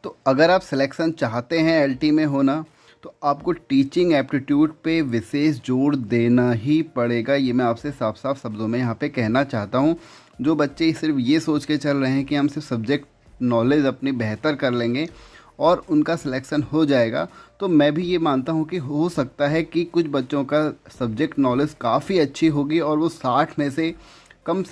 तो अगर आप सिलेक्शन चाहते हैं एलटी में होना, तो आपको टीचिंग एप्टीट्यूड पे विशेष जोर देना ही पड़ेगा। ये मैं आपसे साफ साफ शब्दों में यहाँ पे कहना चाहता हूँ। जो बच्चे सिर्फ ये सोच के चल रहे हैं कि हम सिर्फ सब्जेक्ट नॉलेज अपनी बेहतर कर लेंगे और उनका सिलेक्शन हो जाएगा, तो मैं भी ये मानता हूँ कि हो सकता है कि कुछ बच्चों का सब्जेक्ट नॉलेज काफ़ी अच्छी होगी और वो 60 में से कम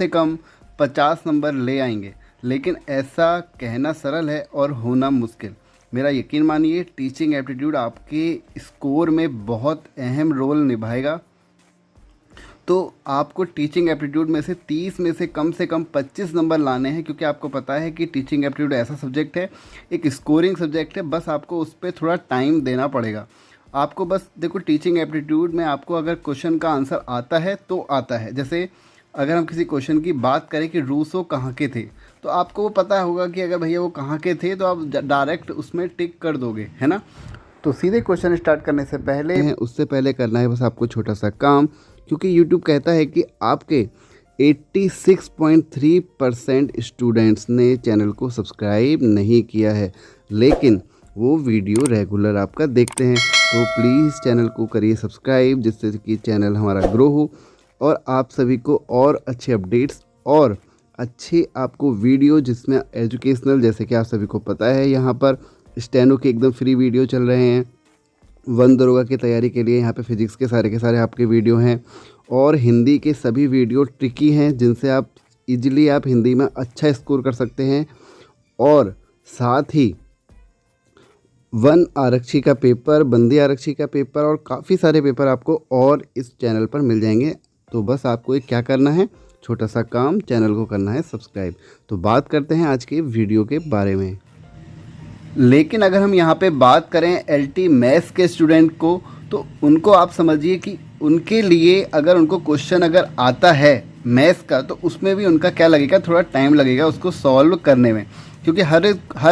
50 नंबर ले आएंगे। लेकिन ऐसा कहना सरल है और होना मुश्किल। मेरा यकीन मानिए, टीचिंग एप्टीट्यूड आपके स्कोर में बहुत अहम रोल निभाएगा। तो आपको टीचिंग एप्टीट्यूड में से 30 में से कम 25 नंबर लाने हैं, क्योंकि आपको पता है कि टीचिंग एप्टीट्यूड ऐसा सब्जेक्ट है, एक स्कोरिंग सब्जेक्ट है। बस आपको उस पर थोड़ा टाइम देना पड़ेगा। आपको बस देखो, टीचिंग एप्टीट्यूड में आपको अगर क्वेश्चन का आंसर आता है तो आता है। जैसे अगर हम किसी क्वेश्चन की बात करें कि रूसो कहाँ के थे, तो आपको वो पता होगा कि अगर भैया वो कहाँ के थे तो आप डायरेक्ट उसमें टिक कर दोगे, है ना। तो सीधे क्वेश्चन स्टार्ट करने से पहले उससे पहले करना है बस आपको छोटा सा काम, क्योंकि YouTube कहता है कि आपके 86.3% स्टूडेंट्स ने चैनल को सब्सक्राइब नहीं किया है, लेकिन वो वीडियो रेगुलर आपका देखते हैं। तो प्लीज़ चैनल को करिए सब्सक्राइब, जिससे कि चैनल हमारा ग्रो हो और आप सभी को और अच्छे अपडेट्स और अच्छे आपको वीडियो जिसमें एजुकेशनल, जैसे कि आप सभी को पता है यहाँ पर स्टेनो के एकदम फ्री वीडियो चल रहे हैं। वन दरोगा की तैयारी के लिए यहाँ पे फिजिक्स के सारे आपके वीडियो हैं, और हिंदी के सभी वीडियो ट्रिकी हैं जिनसे आप इजीली आप हिंदी में अच्छा स्कोर कर सकते हैं। और साथ ही वन आरक्षी का पेपर, बंदी आरक्षी का पेपर और काफ़ी सारे पेपर आपको और इस चैनल पर मिल जाएंगे। तो बस आपको एक क्या करना है, छोटा सा काम, चैनल को करना है सब्सक्राइब। तो बात करते हैं आज के वीडियो के बारे में। लेकिन अगर हम यहाँ पे बात करें एलटी मैथ्स के स्टूडेंट को, तो उनको आप समझिए कि उनके लिए अगर उनको क्वेश्चन अगर आता है मैथ्स का, तो उसमें भी उनका क्या लगेगा, थोड़ा टाइम लगेगा उसको सॉल्व करने में, क्योंकि हर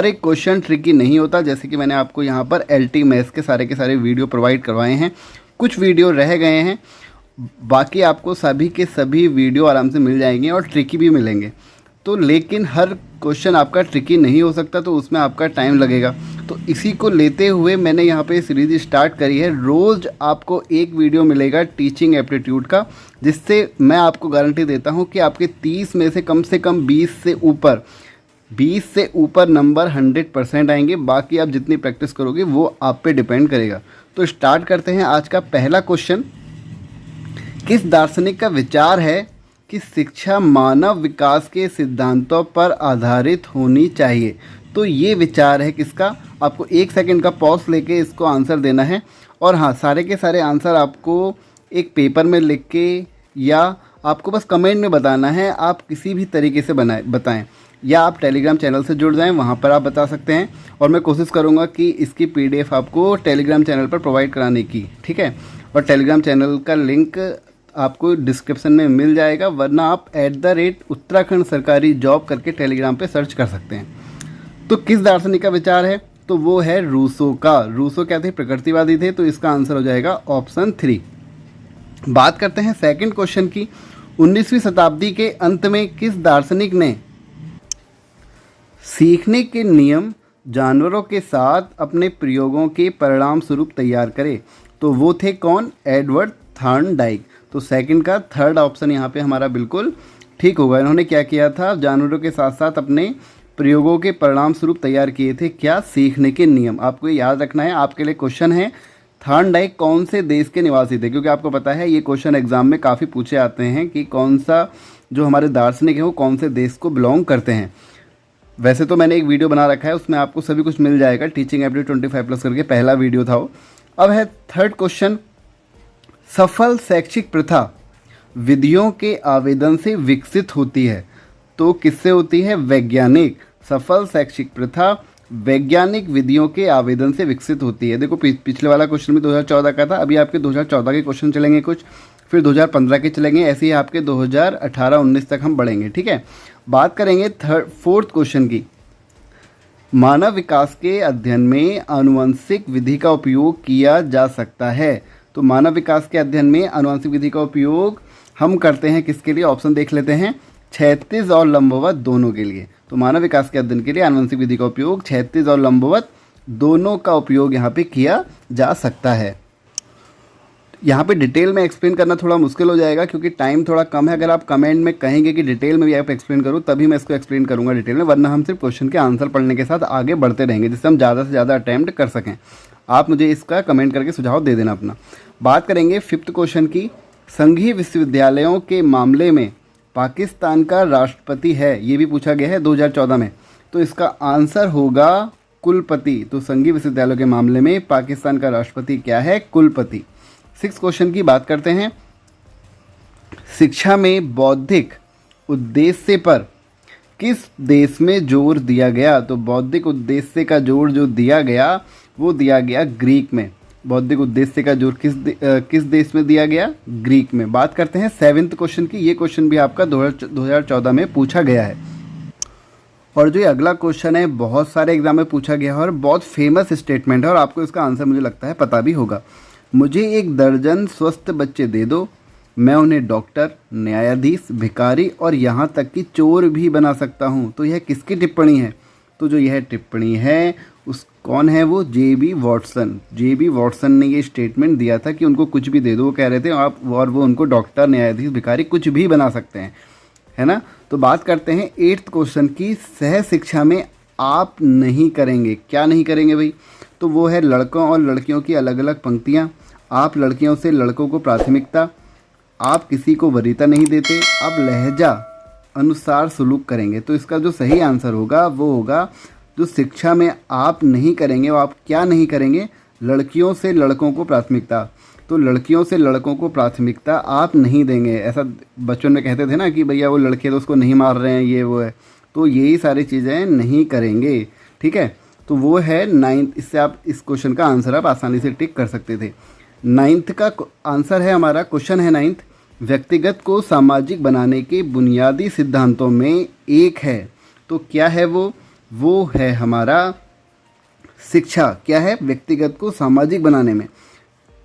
एक क्वेश्चन ट्रिकी नहीं होता। जैसे कि मैंने आपको यहाँ पर एलटी मैथ्स के सारे वीडियो प्रोवाइड करवाए हैं, कुछ वीडियो रह गए हैं, बाकी आपको सभी के सभी वीडियो आराम से मिल जाएंगे और ट्रिकी भी मिलेंगे। तो लेकिन हर क्वेश्चन आपका ट्रिकी नहीं हो सकता, तो उसमें आपका टाइम लगेगा। तो इसी को लेते हुए मैंने यहाँ पे सीरीज़ स्टार्ट करी है। रोज़ आपको एक वीडियो मिलेगा टीचिंग एप्टीट्यूड का, जिससे मैं आपको गारंटी देता हूँ कि आपके 30 में से कम 20 से ऊपर नंबर 100% आएंगे। बाकी आप जितनी प्रैक्टिस करोगे वो आप पे डिपेंड करेगा। तो स्टार्ट करते हैं। आज का पहला क्वेश्चन, किस दार्शनिक का विचार है कि शिक्षा मानव विकास के सिद्धांतों पर आधारित होनी चाहिए? तो ये विचार है किसका? आपको 1 सेकंड का पॉज लेके इसको आंसर देना है। और हाँ, सारे के सारे आंसर आपको एक पेपर में लिख के या आपको बस कमेंट में बताना है। आप किसी भी तरीके से बताएं, या आप टेलीग्राम चैनल से जुड़ जाएं, वहाँ पर आप बता सकते हैं। और मैं कोशिश करूँगा कि इसकी PDF आपको टेलीग्राम चैनल पर प्रोवाइड कराने की, ठीक है। और टेलीग्राम चैनल का लिंक आपको डिस्क्रिप्शन में मिल जाएगा, वरना आप @उत्तराखंड सरकारी जॉब करके टेलीग्राम पे सर्च कर सकते हैं। तो किस दार्शनिक का विचार है? तो वो है रूसो का। रूसो क्या थे? प्रकृतिवादी थे। तो इसका आंसर हो जाएगा ऑप्शन 3। बात करते हैं सेकंड क्वेश्चन की। 19वीं शताब्दी के अंत में किस दार्शनिक ने सीखने के नियम जानवरों के साथ अपने प्रयोगों के परिणाम स्वरूप तैयार करे? तो वो थे कौन? Edward Thorndike. तो सेकंड का थर्ड ऑप्शन यहाँ पे हमारा बिल्कुल ठीक होगा। इन्होंने क्या किया था? जानवरों के साथ साथ अपने प्रयोगों के परिणाम स्वरूप तैयार किए थे क्या? सीखने के नियम। आपको ये याद रखना है। आपके लिए क्वेश्चन है, थॉर्नडाइक कौन से देश के निवासी थे? क्योंकि आपको पता है ये क्वेश्चन एग्जाम में काफ़ी पूछे आते हैं कि कौन सा जो हमारे दार्शनिक हैं वो कौन से देश को बिलोंग करते हैं। वैसे तो मैंने एक वीडियो बना रखा है, उसमें आपको सभी कुछ मिल जाएगा। टीचिंग एप्टीट्यूड 25+ करके पहला वीडियो था वो। अब है थर्ड क्वेश्चन, सफल शैक्षिक प्रथा विधियों के आवेदन से विकसित होती है। तो किससे होती है? वैज्ञानिक। सफल शैक्षिक प्रथा वैज्ञानिक विधियों के आवेदन से विकसित होती है। देखो पिछले वाला क्वेश्चन भी 2014 का था, अभी आपके 2014 के क्वेश्चन चलेंगे कुछ, फिर 2015 के चलेंगे, ऐसे ही आपके 2018-19 तक हम बढ़ेंगे, ठीक है। बात करेंगे फोर्थ क्वेश्चन की। मानव विकास के अध्ययन में आनुवंशिक विधि का उपयोग किया जा सकता है। तो मानव विकास के अध्ययन में आनुवंशिक विधि का उपयोग हम करते हैं किसके लिए? ऑप्शन देख लेते हैं, क्षैतिज और लंबवत दोनों के लिए। तो मानव विकास के अध्ययन के लिए आनुवंशिक विधि का उपयोग क्षैतिज और लंबवत दोनों का उपयोग यहाँ पे किया जा सकता है। यहाँ पे डिटेल में एक्सप्लेन करना थोड़ा मुश्किल हो जाएगा क्योंकि टाइम थोड़ा कम है। अगर आप कमेंट में कहेंगे कि डिटेल में भी आप एक्सप्लेन करो तभी मैं इसको एक्सप्लेन करूँगा डिटेल में, वरना हम सिर्फ क्वेश्चन के आंसर पढ़ने के साथ आगे बढ़ते रहेंगे जिससे हम ज़्यादा से ज़्यादा अटैम्प्ट कर सकें। आप मुझे इसका कमेंट करके सुझाव दे देना अपना। बात करेंगे 5th क्वेश्चन की। संघीय विश्वविद्यालयों के मामले में पाकिस्तान का राष्ट्रपति है, ये भी पूछा गया है 2014 में, तो इसका आंसर होगा कुलपति। तो संघीय विश्वविद्यालयों के मामले में पाकिस्तान का राष्ट्रपति क्या है? कुलपति। 6th क्वेश्चन की बात करते हैं। शिक्षा में बौद्धिक उद्देश्य पर किस देश में जोर दिया गया? तो बौद्धिक उद्देश्य का जोर जो दिया गया वो दिया गया ग्रीक में। बौद्धिक उद्देश्य का जोर किस देश में दिया गया? ग्रीक में। बात करते हैं 7th क्वेश्चन की। ये क्वेश्चन भी आपका 2014 में पूछा गया है और जो ये अगला क्वेश्चन है बहुत सारे एग्जाम में पूछा गया है और बहुत फेमस स्टेटमेंट है और आपको इसका आंसर मुझे लगता है पता भी होगा। मुझे 1 दर्जन स्वस्थ बच्चे दे दो, मैं उन्हें डॉक्टर, न्यायाधीश, भिखारी और यहाँ तक कि चोर भी बना सकता हूँ। तो यह किसकी टिप्पणी है? तो जो यह टिप्पणी है उस कौन है वो? J.B. वॉटसन। J.B. वॉटसन ने ये स्टेटमेंट दिया था कि उनको कुछ भी दे दो, वो कह रहे थे आप, और वो उनको डॉक्टर, न्यायाधीश, भिखारी कुछ भी बना सकते हैं, है ना। तो बात करते हैं 8th क्वेश्चन की। सह शिक्षा में आप नहीं करेंगे, क्या नहीं करेंगे भाई? तो वो है लड़कों और लड़कियों की अलग अलग पंक्तियाँ, आप लड़कियों से लड़कों को प्राथमिकता, आप किसी को वरीयता नहीं देते, आप लहजा अनुसार सलूक करेंगे। तो इसका जो सही आंसर होगा वो होगा जो शिक्षा में आप नहीं करेंगे, वो आप क्या नहीं करेंगे? लड़कियों से लड़कों को प्राथमिकता। तो लड़कियों से लड़कों को प्राथमिकता आप नहीं देंगे। ऐसा बच्चों में कहते थे ना कि भैया वो लड़के तो उसको नहीं मार रहे हैं, ये वो है, तो यही सारी चीज़ें नहीं करेंगे, ठीक है। तो वो है 9th। इससे आप इस क्वेश्चन का आंसर आप आसानी से टिक कर सकते थे। 9th का आंसर है हमारा, क्वेश्चन है 9th, व्यक्तिगत को सामाजिक बनाने के बुनियादी सिद्धांतों में एक है। तो क्या है वो? वो है हमारा शिक्षा। क्या है? व्यक्तिगत को सामाजिक बनाने में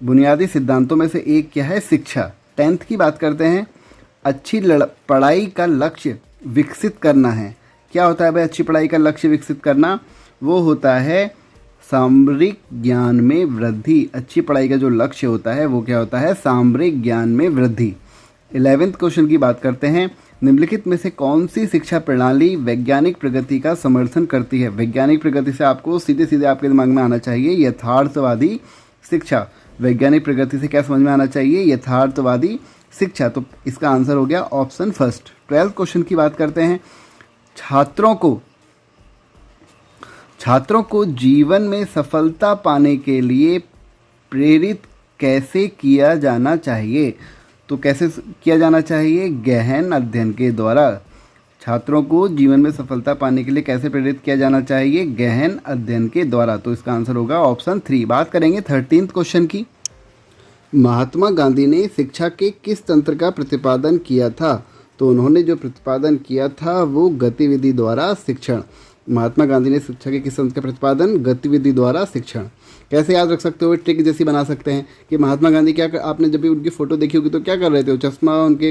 बुनियादी सिद्धांतों में से एक क्या है? शिक्षा। 10th की बात करते हैं। अच्छी पढ़ाई का लक्ष्य विकसित करना है। क्या होता है भाई अच्छी पढ़ाई का लक्ष्य विकसित करना? वो होता है सामरिक ज्ञान में वृद्धि। अच्छी पढ़ाई का जो लक्ष्य होता है वो क्या होता है? सामरिक ज्ञान में वृद्धि। 11th क्वेश्चन की बात करते हैं। निम्नलिखित में से कौन सी शिक्षा प्रणाली वैज्ञानिक प्रगति का समर्थन करती है? वैज्ञानिक प्रगति से आपको सीधे सीधे आपके दिमाग में आना चाहिए यथार्थवादी शिक्षा। वैज्ञानिक प्रगति से क्या समझ में आना चाहिए? यथार्थवादी शिक्षा। तो इसका आंसर हो गया ऑप्शन फर्स्ट। 12th क्वेश्चन की बात करते हैं। छात्रों को जीवन में सफलता पाने के लिए प्रेरित कैसे किया जाना चाहिए? तो कैसे किया जाना चाहिए? गहन अध्ययन के द्वारा। छात्रों को जीवन में सफलता पाने के लिए कैसे प्रेरित किया जाना चाहिए? गहन अध्ययन के द्वारा। तो इसका आंसर होगा ऑप्शन 3। बात करेंगे 13th क्वेश्चन की। महात्मा गांधी ने शिक्षा के किस तंत्र का प्रतिपादन किया था? तो उन्होंने जो प्रतिपादन किया था वो गतिविधि द्वारा शिक्षण। महात्मा गांधी ने शिक्षा के किस तंत्र का प्रतिपादन? गतिविधि द्वारा शिक्षण। कैसे याद रख सकते हो? ट्रिक जैसी बना सकते हैं कि महात्मा गांधी क्या आपने जब भी उनकी फ़ोटो देखी होगी तो क्या कर रहे थे? वो चश्मा उनके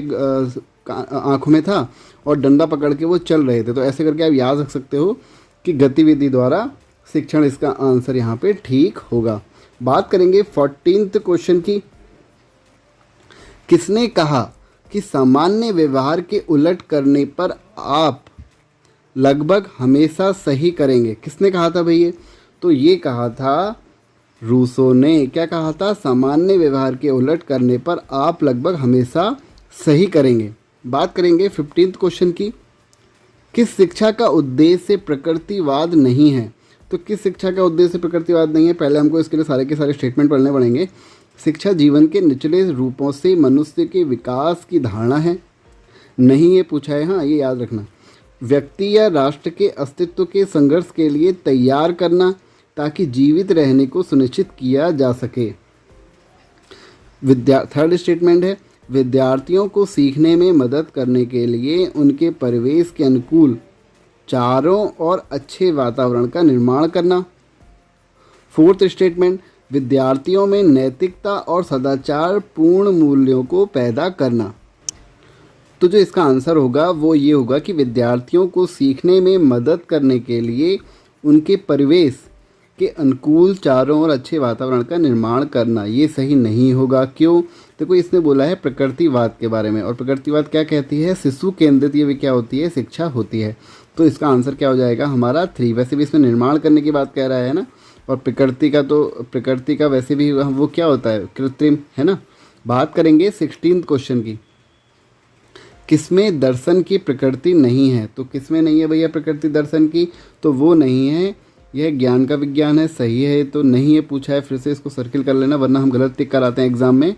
आँखों में था और डंडा पकड़ के वो चल रहे थे। तो ऐसे करके आप याद रख सकते हो कि गतिविधि द्वारा शिक्षण इसका आंसर यहाँ पे ठीक होगा। बात करेंगे 14th क्वेश्चन की। किसने कहा कि सामान्य व्यवहार के उलट करने पर आप लगभग हमेशा सही करेंगे? किसने कहा था भैया? तो ये कहा था रूसो ने। क्या कहा था? सामान्य व्यवहार के उलट करने पर आप लगभग हमेशा सही करेंगे। बात करेंगे 15th क्वेश्चन की। किस शिक्षा का उद्देश्य प्रकृतिवाद नहीं है? तो किस शिक्षा का उद्देश्य प्रकृतिवाद नहीं है? पहले हमको इसके लिए सारे के सारे स्टेटमेंट पढ़ने पड़ेंगे। शिक्षा जीवन के निचले रूपों से मनुष्य के विकास की धारणा है। नहीं, ये पूछा है, हाँ ये याद रखना। व्यक्ति या राष्ट्र के अस्तित्व के संघर्ष के लिए तैयार करना ताकि जीवित रहने को सुनिश्चित किया जा सके। थर्ड स्टेटमेंट है विद्यार्थियों को सीखने में मदद करने के लिए उनके परिवेश के अनुकूल चारों और अच्छे वातावरण का निर्माण करना। फोर्थ स्टेटमेंट विद्यार्थियों में नैतिकता और सदाचार पूर्ण मूल्यों को पैदा करना। तो जो इसका आंसर होगा वो ये होगा कि विद्यार्थियों को सीखने में मदद करने के लिए उनके परिवेश के अनुकूल चारों ओर अच्छे वातावरण का निर्माण करना। ये सही नहीं होगा। क्यों? देखो इसने बोला है प्रकृतिवाद के बारे में, और प्रकृतिवाद क्या कहती है? शिशु केंद्रित ये क्या होती है? शिक्षा होती है। तो इसका आंसर क्या हो जाएगा हमारा 3। वैसे भी इसमें निर्माण करने की बात कह रहा है ना, और प्रकृति का वैसे भी वो क्या होता है? कृत्रिम, है ना। बात करेंगे 16 क्वेश्चन की। किसमें दर्शन की प्रकृति नहीं है? तो किसमें नहीं है भैया प्रकृति दर्शन की? तो वो नहीं है, यह ज्ञान का विज्ञान है। सही है, तो नहीं है पूछा है, फिर से इसको सर्किल कर लेना वरना हम गलत टिक कराते हैं एग्जाम में।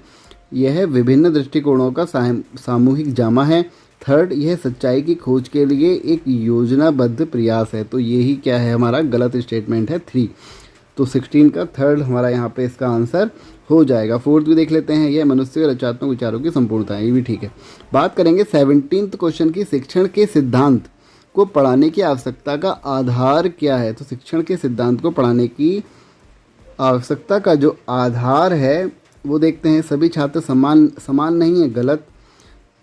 यह विभिन्न दृष्टिकोणों का सामूहिक जामा है। 3rd, यह सच्चाई की खोज के लिए एक योजनाबद्ध प्रयास है। तो यही क्या है हमारा गलत स्टेटमेंट है 3। तो 16 का 3rd हमारा यहाँ पे इसका आंसर हो जाएगा। 4th भी देख लेते हैं, यह मनुष्य के रचनात्मक विचारों की संपूर्णता है। ये भी ठीक है। बात करेंगे 17th क्वेश्चन की। शिक्षण के सिद्धांत को पढ़ाने की आवश्यकता का आधार क्या है? तो शिक्षण के सिद्धांत को पढ़ाने की आवश्यकता का जो आधार है वो देखते हैं। सभी छात्र समान नहीं है, गलत।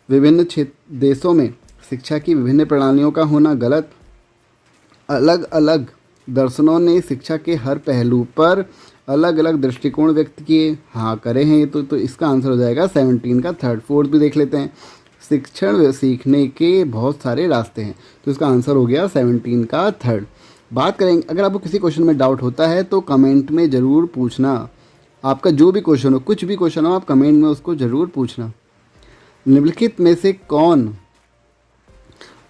विभिन्न देशों में शिक्षा की विभिन्न प्रणालियों का होना, गलत। अलग अलग दर्शनों ने शिक्षा के हर पहलू पर अलग अलग दृष्टिकोण व्यक्त किए, हाँ करे हैं। तो इसका आंसर हो जाएगा 17 का 3rd। 4th भी देख लेते हैं। शिक्षण सीखने के बहुत सारे रास्ते हैं। तो इसका आंसर हो गया 17 का 3rd। बात करेंगे, अगर आपको किसी क्वेश्चन में डाउट होता है तो कमेंट में ज़रूर पूछना। आपका जो भी क्वेश्चन हो, कुछ भी क्वेश्चन हो, आप कमेंट में उसको ज़रूर पूछना। निम्नलिखित में से कौन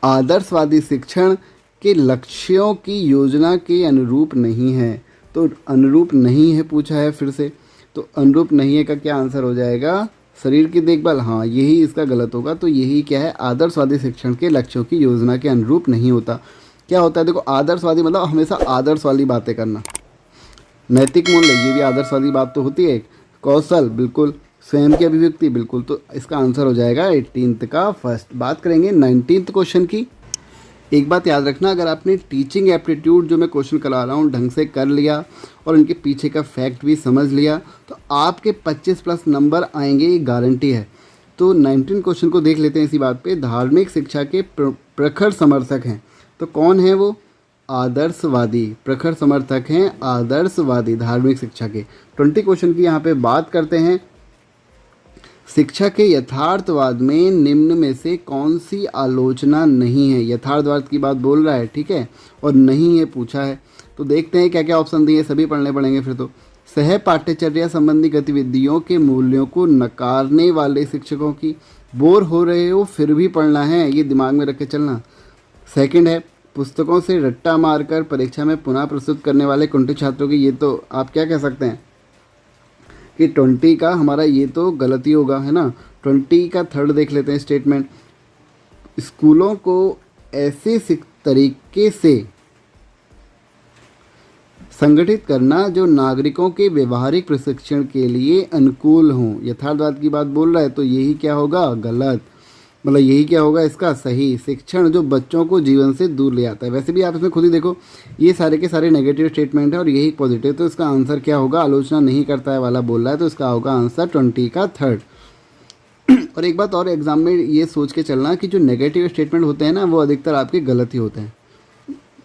आदर्शवादी शिक्षण के लक्ष्यों की योजना के अनुरूप नहीं है? तो अनुरूप नहीं है पूछा है फिर से, तो अनुरूप नहीं है का क्या आंसर हो जाएगा? शरीर की देखभाल, हाँ यही इसका गलत होगा। तो यही क्या है? आदर्शवादी शिक्षण के लक्ष्यों की योजना के अनुरूप नहीं होता। क्या होता है? देखो आदर्शवादी मतलब हमेशा आदर्श वाली बातें करना। नैतिक मूल्य, ये भी आदर्शवादी बात तो होती है। कौशल, बिल्कुल। स्वयं की अभिव्यक्ति, बिल्कुल। तो इसका आंसर हो जाएगा 18th का 1st। बात करेंगे 19th क्वेश्चन की। एक बात याद रखना, अगर आपने टीचिंग एप्टीट्यूड जो मैं क्वेश्चन करा रहा हूँ ढंग से कर लिया और इनके पीछे का फैक्ट भी समझ लिया तो आपके 25+ नंबर आएंगे, ये गारंटी है। तो 19 क्वेश्चन को देख लेते हैं इसी बात पे। धार्मिक शिक्षा के प्रखर समर्थक हैं, तो कौन है वो? आदर्शवादी। प्रखर समर्थक हैं आदर्शवादी धार्मिक शिक्षा के। 20 क्वेश्चन की यहाँ पे बात करते हैं। शिक्षा के यथार्थवाद में निम्न में से कौन सी आलोचना नहीं है? यथार्थवाद की बात बोल रहा है, ठीक है, और नहीं है पूछा है। तो देखते हैं क्या क्या ऑप्शन दिए, सभी पढ़ने पड़ेंगे फिर तो। सह पाठ्यचर्या संबंधी गतिविधियों के मूल्यों को नकारने वाले शिक्षकों की। बोर हो रहे हो फिर भी पढ़ना है, ये दिमाग में रख के चलना। सेकंड है पुस्तकों से रट्टा मारकर परीक्षा में पुनः प्रस्तुत करने वाले कुंठित छात्रों की। ये तो आप क्या कह सकते हैं कि 20 का हमारा ये तो गलती होगा, है ना। 20 का 3rd देख लेते हैं स्टेटमेंट। स्कूलों को ऐसे तरीके से संगठित करना जो नागरिकों के व्यवहारिक प्रशिक्षण के लिए अनुकूल हों। यथार्थवाद की बात बोल रहा है, तो यही क्या होगा? गलत। मतलब यही क्या होगा इसका? सही। शिक्षण जो बच्चों को जीवन से दूर ले आता है। वैसे भी आप इसमें खुद ही देखो, ये सारे के सारे नेगेटिव स्टेटमेंट है और यही पॉजिटिव। तो इसका आंसर क्या होगा? आलोचना नहीं करता है वाला बोल रहा है, तो इसका होगा आंसर 20 का 3rd। और एक बात और, एग्जाम में ये सोच के चलना कि जो नेगेटिव स्टेटमेंट होते हैं ना वो अधिकतर आपके गलत ही होते हैं।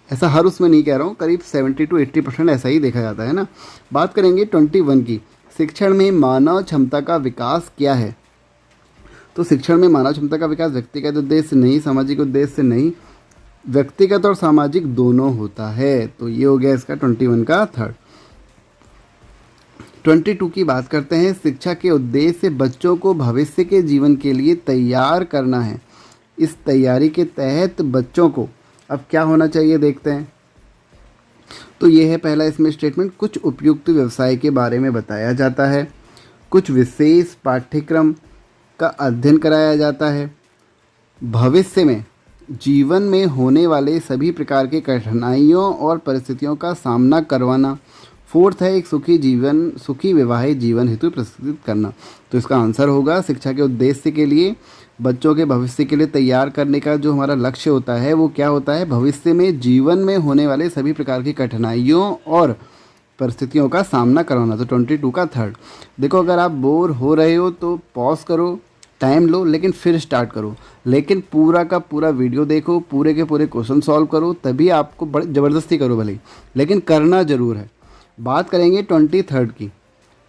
ऐसा हर उसमें नहीं कह रहा हूँ, करीब 70 to 80% ऐसा ही देखा जाता है ना। बात करेंगे 21 की। शिक्षण में मानव क्षमता का विकास क्या है? तो शिक्षण में मानव क्षमता का विकास व्यक्तिगत उद्देश्य से नहीं, सामाजिक उद्देश्य से नहीं, व्यक्तिगत और सामाजिक दोनों होता है। तो ये हो गया इसका 21 का 3rd। 22 की बात करते हैं। शिक्षा के उद्देश्य से बच्चों को भविष्य के जीवन के लिए तैयार करना है। इस तैयारी के तहत बच्चों को अब क्या होना चाहिए देखते हैं। तो ये है पहला इसमें स्टेटमेंट। कुछ उपयुक्त व्यवसाय के बारे में बताया जाता है, कुछ विशेष पाठ्यक्रम का अध्ययन कराया जाता है, भविष्य में जीवन में होने वाले सभी प्रकार के कठिनाइयों और परिस्थितियों का सामना करवाना। 4th है एक सुखी वैवाहिक जीवन हेतु प्रस्तुत करना। तो इसका आंसर होगा शिक्षा के उद्देश्य के लिए बच्चों के भविष्य के लिए तैयार करने का जो हमारा लक्ष्य होता है वो क्या होता है? भविष्य में जीवन में होने वाले सभी प्रकार की कठिनाइयों और परिस्थितियों का सामना करवाना। तो 22 का 3rd। देखो अगर आप बोर हो रहे हो तो पॉज करो, टाइम लो लेकिन फिर स्टार्ट करो, लेकिन पूरा का पूरा वीडियो देखो, पूरे के पूरे क्वेश्चन सॉल्व करो, तभी आपको बड़ी ज़बरदस्ती करो भले ही, लेकिन करना ज़रूर है। बात करेंगे 23 की।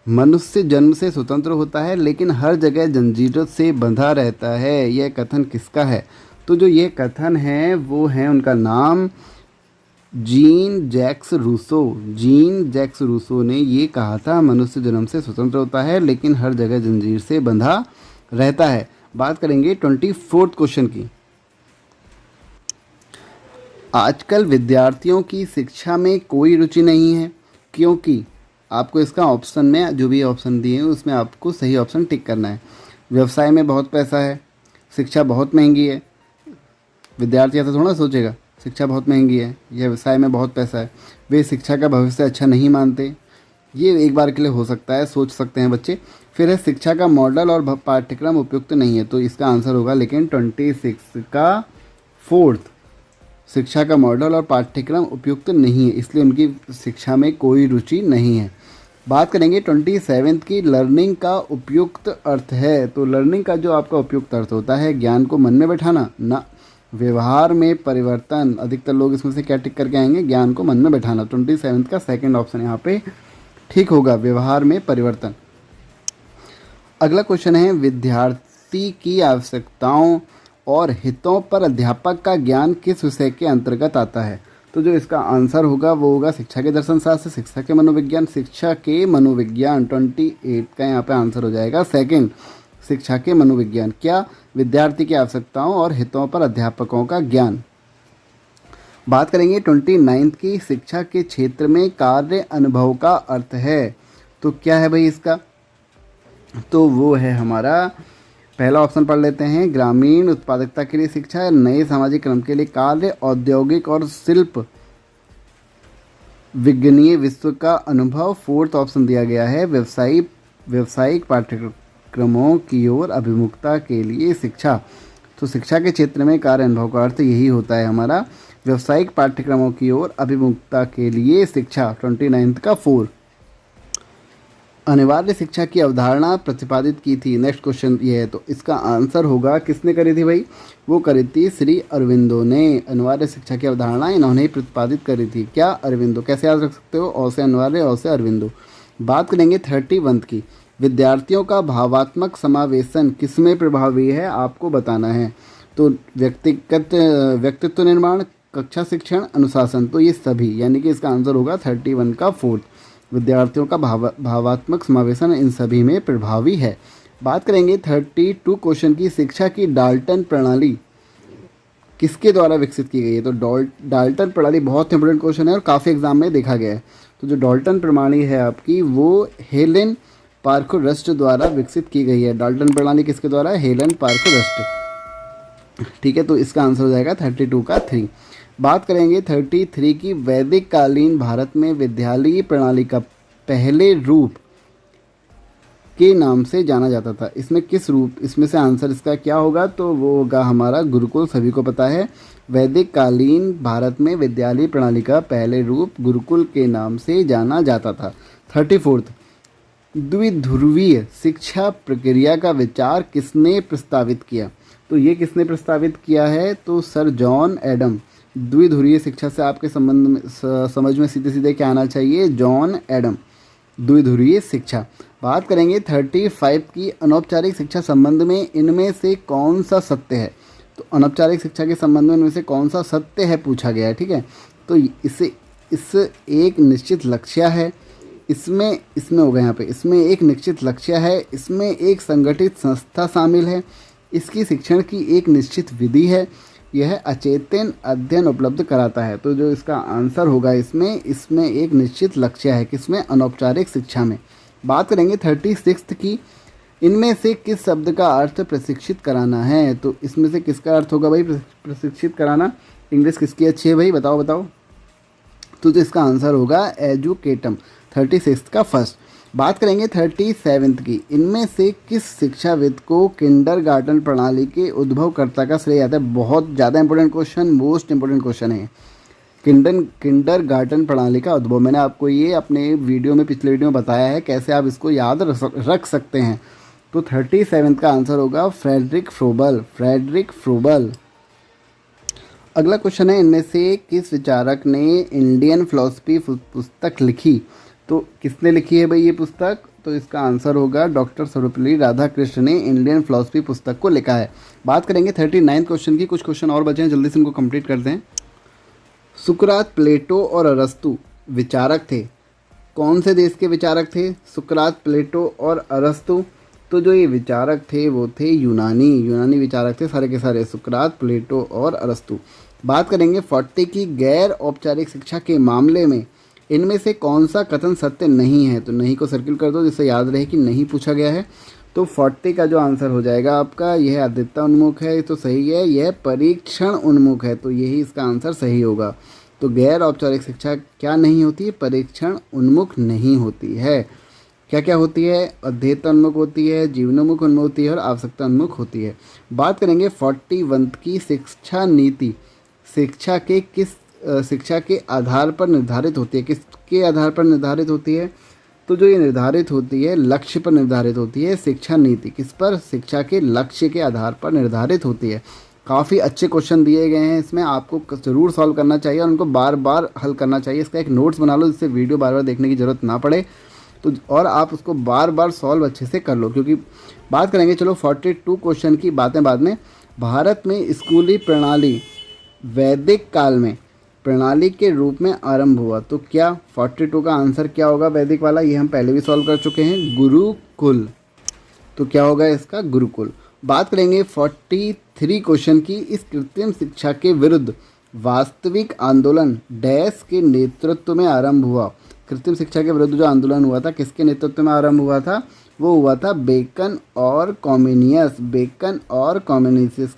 मनुष्य जन्म से स्वतंत्र होता है लेकिन हर जगह जंजीरों से बंधा रहता है, यह कथन किसका है? तो जो ये कथन है वो है, उनका नाम Jean Jacques Rousseau. Jean Jacques Rousseau ने ये कहा था, मनुष्य जन्म से स्वतंत्र होता है लेकिन हर जगह जंजीर से बंधा रहता है। बात करेंगे 24 क्वेश्चन की। आजकल विद्यार्थियों की शिक्षा में कोई रुचि नहीं है, क्योंकि आपको इसका ऑप्शन में जो भी ऑप्शन दिए हैं उसमें आपको सही ऑप्शन टिक करना है। व्यवसाय में बहुत पैसा है, शिक्षा बहुत महंगी है। विद्यार्थी ऐसा थोड़ा सोचेगा शिक्षा बहुत महंगी है या व्यवसाय में बहुत पैसा है, वे शिक्षा का भविष्य अच्छा नहीं मानते। ये एक बार के लिए हो सकता है, सोच सकते हैं बच्चे। फिर है शिक्षा का मॉडल और पाठ्यक्रम उपयुक्त नहीं है, तो इसका आंसर होगा लेकिन 26 का 4th, शिक्षा का मॉडल और पाठ्यक्रम उपयुक्त नहीं है, इसलिए उनकी शिक्षा में कोई रुचि नहीं है। बात करेंगे 27 की। लर्निंग का उपयुक्त अर्थ है, तो लर्निंग का जो आपका उपयुक्त अर्थ होता है, ज्ञान को मन में बैठाना ना, व्यवहार में परिवर्तन। अधिकतर लोग इसमें से क्या टिक करके आएंगे? ज्ञान को मन में बैठाना। 27 का 2nd ऑप्शन यहाँ पे ठीक होगा, व्यवहार में परिवर्तन। अगला क्वेश्चन है, विद्यार्थी की आवश्यकताओं और हितों पर अध्यापक का ज्ञान किस विषय के अंतर्गत आता है? तो जो इसका आंसर होगा वो होगा शिक्षा के दर्शन शास्त्र, शिक्षा के मनोविज्ञान, शिक्षा के मनोविज्ञान। 28 का यहाँ पे आंसर हो जाएगा 2nd, शिक्षा के मनोविज्ञान। क्या? विद्यार्थी की आवश्यकताओं और हितों पर अध्यापकों का ज्ञान। बात करेंगे 29 की। शिक्षा के क्षेत्र में कार्य अनुभव का अर्थ है, तो क्या है भाई इसका? तो वो है हमारा पहला ऑप्शन पढ़ लेते हैं, ग्रामीण उत्पादकता के लिए शिक्षा, नए सामाजिक क्रम के लिए कार्य, औद्योगिक और शिल्प विज्ञानीय विश्व का अनुभव। 4th ऑप्शन दिया गया है, व्यवसायिक पाठ्यक्रमों की ओर अभिमुखता के लिए शिक्षा। तो शिक्षा के क्षेत्र में कार्य अनुभव का अर्थ यही होता है हमारा, व्यवसायिक पाठ्यक्रमों की ओर अभिमुखता के लिए शिक्षा। 29 का 4। अनिवार्य शिक्षा की अवधारणा प्रतिपादित की थी। नेक्स्ट क्वेश्चन ये है, तो इसका आंसर होगा किसने करी थी भाई? वो करी थी श्री अरविंदो ने। अनिवार्य शिक्षा की अवधारणा इन्होंने ही प्रतिपादित करी थी। क्या? अरविंदो। कैसे याद रख सकते हो? औ से अनिवार्य, औ से अरविंदो। बात करेंगे 31 की। विद्यार्थियों का भावात्मक समावेशन किसमें प्रभावी है, आपको बताना है। तो व्यक्तित्व निर्माण, कक्षा शिक्षण, अनुशासन, तो ये सभी, यानी कि इसका आंसर होगा 31 का 4th, विद्यार्थियों का भावात्मक समावेशन इन सभी में प्रभावी है। बात करेंगे 32 क्वेश्चन की। शिक्षा की डाल्टन प्रणाली किसके द्वारा विकसित की गई है? तो डाल्टन प्रणाली बहुत इंपॉर्टेंट क्वेश्चन है और काफ़ी एग्जाम में देखा गया है। तो जो डाल्टन प्रणाली है आपकी, वो हेलेन पार्खुरस्ट द्वारा विकसित की गई है। डाल्टन प्रणाली किसके द्वारा? हेलेन पार्खुरस्ट। ठीक है, तो इसका आंसर हो जाएगा 32 का 3। बात करेंगे 33 की। वैदिक कालीन भारत में विद्यालयी प्रणाली का पहले रूप के नाम से जाना जाता था। इसमें किस रूप, इसमें से आंसर इसका क्या होगा? तो वो होगा हमारा गुरुकुल। सभी को पता है, वैदिक कालीन भारत में विद्यालयी प्रणाली का पहले रूप गुरुकुल के नाम से जाना जाता था। 34, द्विध्रुवीय शिक्षा प्रक्रिया का विचार किसने प्रस्तावित किया? तो ये किसने प्रस्तावित किया है? तो सर जॉन एडम। द्विध्रुवीय शिक्षा से आपके संबंध में समझ में सीधे सीधे क्या आना चाहिए? जॉन एडम, द्विध्रुवीय शिक्षा। बात करेंगे 35 की। अनौपचारिक शिक्षा संबंध में इनमें से कौन सा सत्य है? तो अनौपचारिक शिक्षा के संबंध में इनमें से कौन सा सत्य है पूछा गया है। ठीक है, तो इस एक निश्चित लक्ष्य है, इसमें हो गया यहाँ पे, इसमें एक निश्चित लक्ष्य है, इसमें एक संगठित संस्था शामिल है, इसकी शिक्षण की एक निश्चित विधि है, यह अचेतन अध्ययन उपलब्ध कराता है। तो जो इसका आंसर होगा इसमें एक निश्चित लक्ष्य है, किसमें? अनौपचारिक शिक्षा में। बात करेंगे 36 की। इनमें से किस शब्द का अर्थ प्रशिक्षित कराना है? तो इसमें से किसका अर्थ होगा भाई प्रशिक्षित कराना? इंग्लिश किसकी अच्छी है भाई, बताओ। तो इसका आंसर होगा एजुकेटम। 36 का 1st। बात करेंगे 37 की। इनमें से किस शिक्षाविद को किंडरगार्टन प्रणाली के उद्भवकर्ता का श्रेय आता है? बहुत ज़्यादा important question, most important question है। किंडरगार्टन प्रणाली का उद्भव, मैंने आपको ये अपने वीडियो में, पिछले वीडियो में बताया है कैसे आप इसको याद रख सकते हैं। तो 37 का आंसर होगा फ्रेडरिक फ्रोबल, फ्रेडरिक फ्रोबल। अगला क्वेश्चन है, इनमें से किस विचारक ने इंडियन फिलॉसफी पुस्तक लिखी? तो किसने लिखी है भाई ये पुस्तक? तो इसका आंसर होगा डॉक्टर सर्वपल्ली राधाकृष्ण ने इंडियन फिलॉसफी पुस्तक को लिखा है। बात करेंगे 39 क्वेश्चन की। कुछ क्वेश्चन और बचे हैं, जल्दी से इनको कंप्लीट करते हैं। सुकरात, प्लेटो और अरस्तु विचारक थे। कौन से देश के विचारक थे? सुकरात, प्लेटो और अरस्तु। तो जो ये विचारक थे वो थे यूनानी विचारक थे सारे के सारे, सुकरात, प्लेटो और अरस्तु। बात करेंगे 40 की। गैर औपचारिक शिक्षा के मामले में इनमें से कौन सा कथन सत्य नहीं है? तो नहीं को सर्किल कर दो जिससे याद रहे कि नहीं पूछा गया है। तो 40 का जो आंसर हो जाएगा आपका, यह आदित्यता उन्मुख है, तो सही है। यह परीक्षण उन्मुख है, तो यही इसका आंसर सही होगा। तो गैर औपचारिक शिक्षा क्या नहीं होती है? परीक्षण उन्मुख नहीं होती है। क्या क्या होती है? अध्येता उन्मुख होती है, जीवनोन्मुख उन्मुख होती है और आवश्यकता उन्मुख होती है। बात करेंगे 41 की। शिक्षा नीति शिक्षा के आधार पर निर्धारित होती है। किसके आधार पर निर्धारित होती है? तो जो ये निर्धारित होती है लक्ष्य पर निर्धारित होती है। शिक्षा नीति किस पर? शिक्षा के लक्ष्य के आधार पर निर्धारित होती है। काफ़ी अच्छे क्वेश्चन दिए गए हैं इसमें, आपको ज़रूर सॉल्व करना चाहिए और उनको बार बार हल करना चाहिए। इसका एक नोट्स बना लो जिससे वीडियो बार बार देखने की ज़रूरत ना पड़े, तो और आप उसको बार बार सॉल्व अच्छे से कर लो। क्योंकि बात करेंगे, चलो 42 क्वेश्चन की बातें बाद में। भारत में स्कूली प्रणाली वैदिक काल में प्रणाली के रूप में आरंभ हुआ। तो क्या 42 का आंसर क्या होगा वैदिक वाला? ये हम पहले भी सॉल्व कर चुके हैं, गुरुकुल। तो क्या होगा इसका? गुरुकुल। बात करेंगे 43 क्वेश्चन की। इस कृत्रिम शिक्षा के विरुद्ध वास्तविक आंदोलन डैश के नेतृत्व में आरंभ हुआ। कृत्रिम शिक्षा के विरुद्ध जो आंदोलन हुआ था किसके नेतृत्व में आरंभ हुआ था? वो हुआ था बेकन और कॉम्युनियस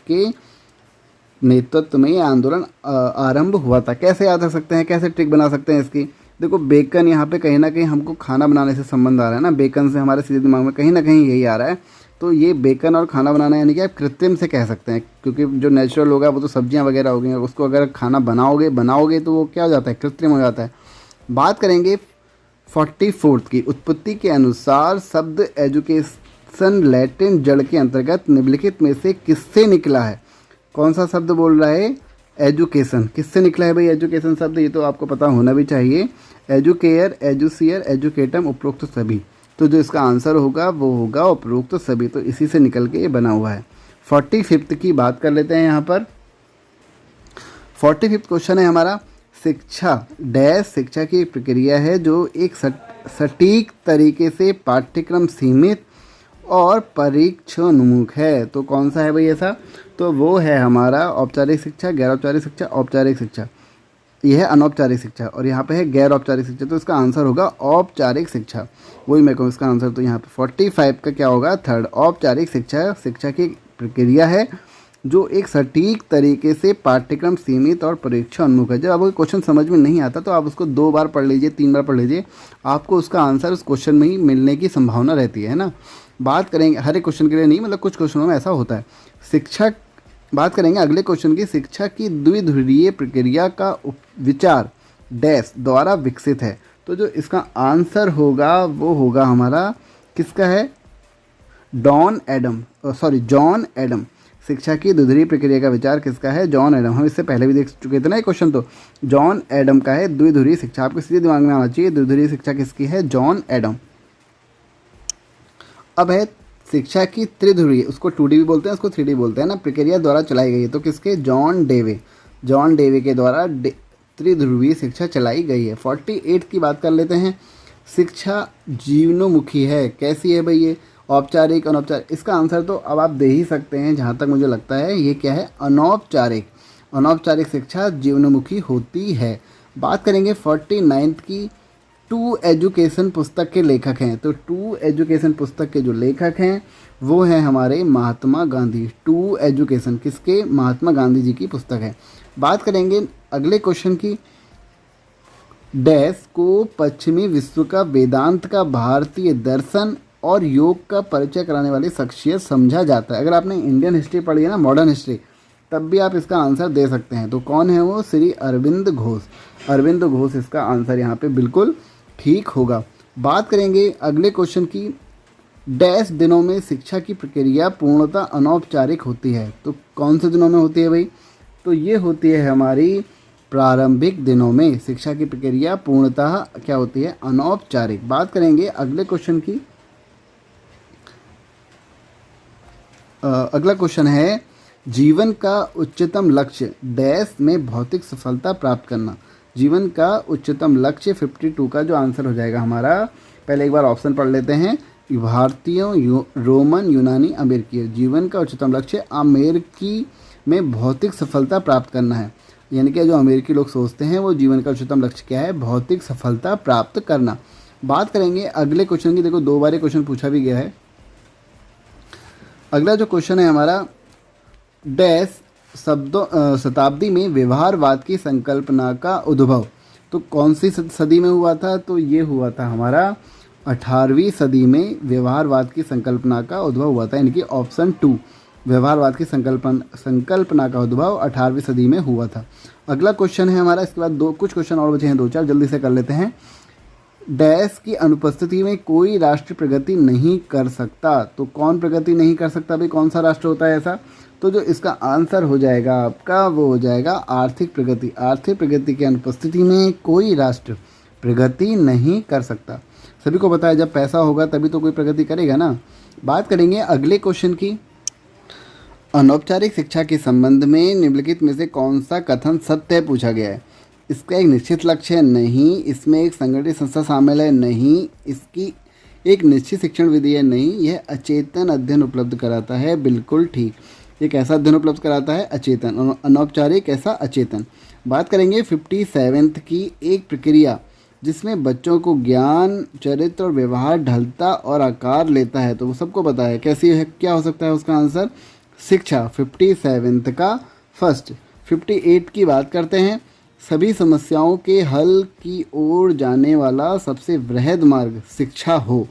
के नेतृत्व में ये आंदोलन आरंभ हुआ था। कैसे याद रख सकते हैं, कैसे ट्रिक बना सकते हैं इसकी? देखो, बेकन यहाँ पे कहीं ना कहीं हमको खाना बनाने से संबंध आ रहा है ना, बेकन से हमारे सीधे दिमाग में कहीं ना कहीं यही आ रहा है। तो ये बेकन और खाना बनाना यानी कि आप कृत्रिम से कह सकते हैं, क्योंकि जो नेचुरल होगा वो तो सब्जियां वगैरह हो गई, उसको अगर खाना बनाओगे तो वो क्या हो जाता है? कृत्रिम हो जाता है। बात करेंगे 44 की। उत्पत्ति के अनुसार शब्द एजुकेशन लैटिन जड़ के अंतर्गत निम्नलिखित में से किससे निकला है? कौन सा शब्द बोल रहा है? एजुकेशन। किससे निकला है भाई एजुकेशन शब्द? ये तो आपको पता होना भी चाहिए। एजुकेयर, एजुसियर, एजुकेटम, उपरोक्त सभी। तो जो इसका आंसर होगा वो होगा उपरोक्त सभी। तो इसी से निकल के ये बना हुआ है। 45 की बात कर लेते हैं यहाँ पर। 45 क्वेश्चन है हमारा, शिक्षा डैश शिक्षा की प्रक्रिया है जो एक सटीक तरीके से पाठ्यक्रम सीमित और परीक्षोन्मुख है। तो कौन सा है भाई ऐसा? तो वो है हमारा औपचारिक शिक्षा, गैर औपचारिक शिक्षा, औपचारिक शिक्षा। यह है अनौपचारिक शिक्षा और यहाँ पे है गैर औपचारिक शिक्षा। तो इसका आंसर होगा औपचारिक शिक्षा। वही मैं कहूँ इसका आंसर। तो यहाँ पे 45 का क्या होगा? थर्ड। औपचारिक शिक्षा शिक्षा की प्रक्रिया है जो एक सटीक तरीके से पाठ्यक्रम सीमित और परीक्षा उन्मुख है। जब आपको क्वेश्चन समझ में नहीं आता तो आप उसको 2 बार पढ़ लीजिए, 3 बार पढ़ लीजिए, आपको उसका आंसर उस क्वेश्चन में ही मिलने की संभावना रहती है ना। बात करेंगे हर एक क्वेश्चन के लिए नहीं, मतलब कुछ क्वेश्चनों में ऐसा होता है। शिक्षा बात करेंगे अगले क्वेश्चन की। शिक्षा की द्विध्रुवीय प्रक्रिया का विचार डैश द्वारा विकसित है। तो जो इसका आंसर होगा वो होगा हमारा किसका है? John Adam. शिक्षा की द्विध्रुवीय प्रक्रिया का विचार किसका है? John Adam. हम इससे पहले भी देख चुके थे ना ये क्वेश्चन। तो जॉन एडम का है द्विध्रुवीय शिक्षा। आपके सीधे दिमाग में आना चाहिए द्विध्रुवीय शिक्षा किसकी है? John Adam. अब है शिक्षा की त्रिध्रुवीय, उसको 2D भी बोलते हैं, उसको 3D बोलते हैं ना, प्रक्रिया द्वारा चलाई गई है। तो किसके? जॉन डेवे के द्वारा त्रिध्रुवीय शिक्षा चलाई गई है। 48 की बात कर लेते हैं। शिक्षा जीवनोन्मुखी है। कैसी है भाई ये? औपचारिक, अनौपचारिक। इसका आंसर तो अब आप दे ही सकते हैं जहाँ तक मुझे लगता है। ये क्या है? अनौपचारिक शिक्षा जीवनोन्मुखी होती है। बात करेंगे 49 की। टू एजुकेशन पुस्तक के लेखक हैं। तो टू एजुकेशन पुस्तक के जो लेखक हैं वो हैं हमारे महात्मा गांधी। टू एजुकेशन किसके? महात्मा गांधी जी की पुस्तक है। बात करेंगे अगले क्वेश्चन की। डैश को पश्चिमी विश्व का वेदांत का भारतीय दर्शन और योग का परिचय कराने वाली शख्सियत समझा जाता है। अगर आपने इंडियन हिस्ट्री पढ़ी है ना, मॉडर्न हिस्ट्री, तब भी आप इसका आंसर दे सकते हैं। तो कौन है वो? श्री अरविंद घोष इसका आंसर यहाँ पे बिल्कुल ठीक होगा। बात करेंगे अगले क्वेश्चन की। डैश दिनों में शिक्षा की प्रक्रिया पूर्णतः अनौपचारिक होती है। तो कौन से दिनों में होती है भाई? तो ये होती है हमारी प्रारंभिक दिनों में शिक्षा की प्रक्रिया पूर्णतः क्या होती है? अनौपचारिक। बात करेंगे अगले क्वेश्चन की। अगला क्वेश्चन है, जीवन का उच्चतम लक्ष्य डैश में भौतिक सफलता प्राप्त करना। जीवन का उच्चतम लक्ष्य 52 का जो आंसर हो जाएगा हमारा, पहले एक बार ऑप्शन पढ़ लेते हैं। भारतीयों, रोमन, यूनानी, अमेरिकी। जीवन का उच्चतम लक्ष्य अमेरिकी में भौतिक सफलता प्राप्त करना है। यानी कि जो अमेरिकी लोग सोचते हैं वो जीवन का उच्चतम लक्ष्य क्या है? भौतिक सफलता प्राप्त करना। बात करेंगे अगले क्वेश्चन की। देखो 2 बार ये क्वेश्चन पूछा भी गया है। अगला जो क्वेश्चन है हमारा, डैश शताब्दी में व्यवहारवाद की संकल्पना का उद्भव। तो कौन सी सदी में हुआ था? तो ये हुआ था हमारा 18वीं सदी में व्यवहारवाद की संकल्पना का उद्भव हुआ था। यानी कि ऑप्शन 2, व्यवहारवाद की संकल्पना का उद्भव 18वीं सदी में हुआ था। अगला क्वेश्चन है हमारा, इसके बाद कुछ क्वेश्चन और बचे हैं, 2-4 जल्दी से कर लेते हैं। डैश की अनुपस्थिति में कोई राष्ट्र प्रगति नहीं कर सकता। तो कौन प्रगति नहीं कर सकता भाई? कौन सा राष्ट्र होता है ऐसा? तो जो इसका आंसर हो जाएगा आपका वो हो जाएगा आर्थिक प्रगति। आर्थिक प्रगति की अनुपस्थिति में कोई राष्ट्र प्रगति नहीं कर सकता। सभी को पता है जब पैसा होगा तभी तो कोई प्रगति करेगा ना। बात करेंगे अगले क्वेश्चन की। अनौपचारिक शिक्षा के संबंध में निम्नलिखित में से कौन सा कथन सत्य है पूछा गया है। इसका एक निश्चित लक्ष्य है? नहीं। इसमें एक संगठित संस्था शामिल है? नहीं। इसकी एक निश्चित शिक्षण विधि है? नहीं। यह अचेतन अध्ययन उपलब्ध कराता है? बिल्कुल ठीक। ये कैसा अध्ययन उपलब्ध कराता है? अचेतन। अनौपचारिक कैसा? अचेतन। बात करेंगे 57th की, एक प्रक्रिया जिसमें बच्चों को ज्ञान, चरित्र और व्यवहार ढलता और आकार लेता है। तो वो सबको पता है कैसी है, क्या हो सकता है उसका आंसर? शिक्षा। 57th का फर्स्ट। 58 की बात करते हैं, सभी समस्याओं के हल की ओर जाने वाला सबसे वृहद मार्ग शिक्षा हो।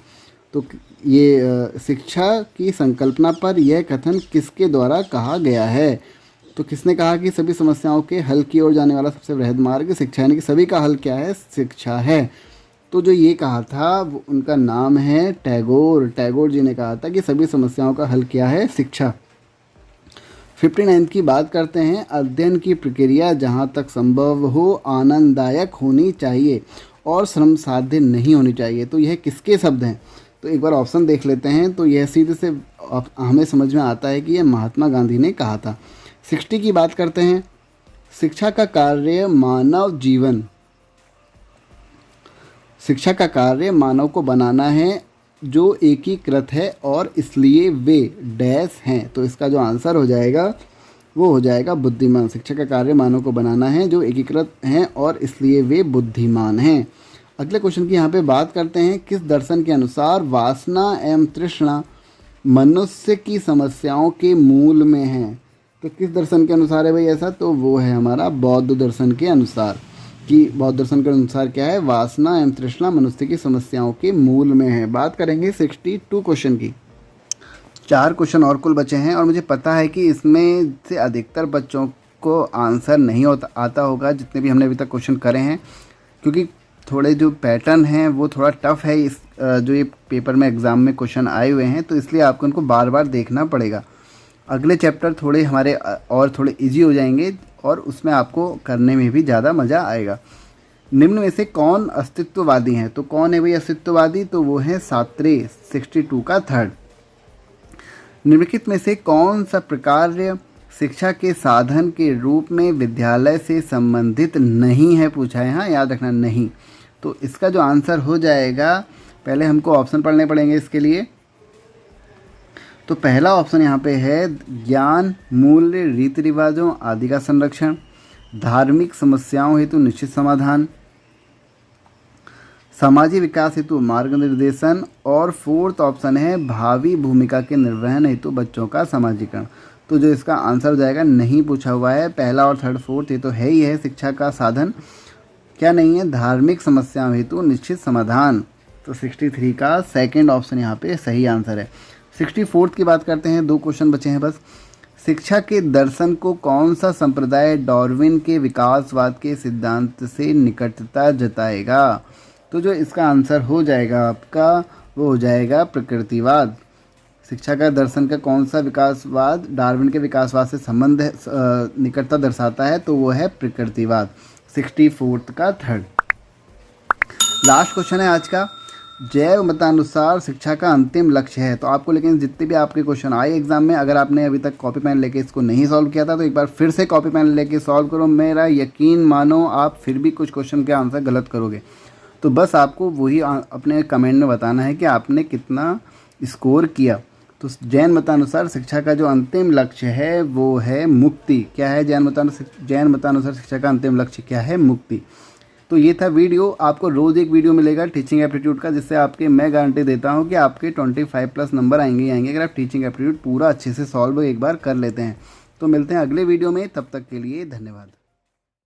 तो ये शिक्षा की संकल्पना पर यह कथन किसके द्वारा कहा गया है? तो किसने कहा कि सभी समस्याओं के हल की ओर जाने वाला सबसे वृहद मार्ग शिक्षा, यानी कि सभी का हल क्या है? शिक्षा है। तो जो ये कहा था वो उनका नाम है टैगोर। टैगोर जी ने कहा था कि सभी समस्याओं का हल क्या है? शिक्षा। 59 की बात करते हैं, अध्ययन की प्रक्रिया जहाँ तक संभव हो आनंददायक होनी चाहिए और श्रम साध्य नहीं होनी चाहिए। तो यह किसके शब्द हैं? तो एक बार ऑप्शन देख लेते हैं। तो यह सीधे से हमें समझ में आता है कि यह महात्मा गांधी ने कहा था। 60 की बात करते हैं, शिक्षा का कार्य मानव जीवन, शिक्षा का कार्य मानव को बनाना है जो एकीकृत है और इसलिए वे डैश हैं। तो इसका जो आंसर हो जाएगा वो हो जाएगा बुद्धिमान। शिक्षा का कार्य मानव को बनाना है जो एकीकृत हैं और इसलिए वे बुद्धिमान हैं। अगले क्वेश्चन की यहाँ पे बात करते हैं, किस दर्शन के अनुसार वासना एवं तृष्णा मनुष्य की समस्याओं के मूल में है? तो किस दर्शन के अनुसार है भाई ऐसा? तो वो है हमारा बौद्ध दर्शन के अनुसार। कि बौद्ध दर्शन के अनुसार क्या है? वासना एवं तृष्णा मनुष्य की समस्याओं के मूल में है। बात करेंगे 62 क्वेश्चन की। 4 क्वेश्चन और कुल बचे हैं और मुझे पता है कि इसमें से अधिकतर बच्चों को आंसर नहीं आता होगा जितने भी हमने अभी तक क्वेश्चन करे हैं, क्योंकि थोड़े जो पैटर्न हैं वो थोड़ा टफ है। इस जो ये पेपर में एग्ज़ाम में क्वेश्चन आए हुए हैं तो इसलिए आपको उनको बार बार देखना पड़ेगा। अगले चैप्टर थोड़े हमारे और थोड़े इजी हो जाएंगे और उसमें आपको करने में भी ज़्यादा मज़ा आएगा। निम्न में से कौन अस्तित्ववादी हैं? तो कौन है भाई अस्तित्ववादी? तो वो है सात्रे। 62 का थर्ड। निम्नलिखित में से कौन सा प्रकार शिक्षा के साधन के रूप में विद्यालय से संबंधित नहीं है पूछा है। हाँ, याद रखना नहीं। तो इसका जो आंसर हो जाएगा, पहले हमको ऑप्शन पढ़ने पड़ेंगे इसके लिए। तो पहला ऑप्शन यहाँ पे है ज्ञान, मूल्य, रीति रिवाजों आदि का संरक्षण, धार्मिक समस्याओं हेतु निश्चित समाधान, सामाजिक विकास हेतु मार्गनिर्देशन, और फोर्थ ऑप्शन है भावी भूमिका के निर्वहन हेतु बच्चों का समाजीकरण। तो जो इसका आंसर हो जाएगा नहीं पूछा हुआ है, पहला और थर्ड फोर्थ ये तो है ही है शिक्षा का साधन। क्या नहीं है? धार्मिक समस्याओं हेतु निश्चित समाधान। तो 63 का सेकंड ऑप्शन यहाँ पे सही आंसर है। 64 की बात करते हैं, 2 क्वेश्चन बचे हैं बस। शिक्षा के दर्शन को कौन सा संप्रदाय डार्विन के विकासवाद के सिद्धांत से निकटता जताएगा? तो जो इसका आंसर हो जाएगा आपका वो हो जाएगा प्रकृतिवाद। शिक्षा का दर्शन का कौन सा विकासवाद डार्विन के विकासवाद से संबंध निकटता दर्शाता है, तो वो है प्रकृतिवाद। 64 का थर्ड। लास्ट क्वेश्चन है आज का, जैव मतानुसार शिक्षा का अंतिम लक्ष्य है। तो आपको लेकिन जितने भी आपके क्वेश्चन आए एग्जाम में, अगर आपने अभी तक कॉपी पेन लेके इसको नहीं सॉल्व किया था तो एक बार फिर से कॉपी पेन लेके सॉल्व करो। मेरा यकीन मानो आप फिर भी कुछ क्वेश्चन के आंसर गलत करोगे, तो बस आपको वही अपने कमेंट में बताना है कि आपने कितना स्कोर किया। तो जैन मतानुसार शिक्षा का जो अंतिम लक्ष्य है वो है मुक्ति। क्या है जैन मतानुसार शिक्षा का अंतिम लक्ष्य क्या है? मुक्ति। तो ये था वीडियो। आपको रोज़ एक वीडियो मिलेगा टीचिंग एप्टीट्यूड का, जिससे आपके मैं गारंटी देता हूँ कि आपके 25+ नंबर आएंगे ही आएंगे अगर आप टीचिंग एप्टीट्यूड पूरा अच्छे से सॉल्व एक बार कर लेते हैं। तो मिलते हैं अगले वीडियो में, तब तक के लिए धन्यवाद।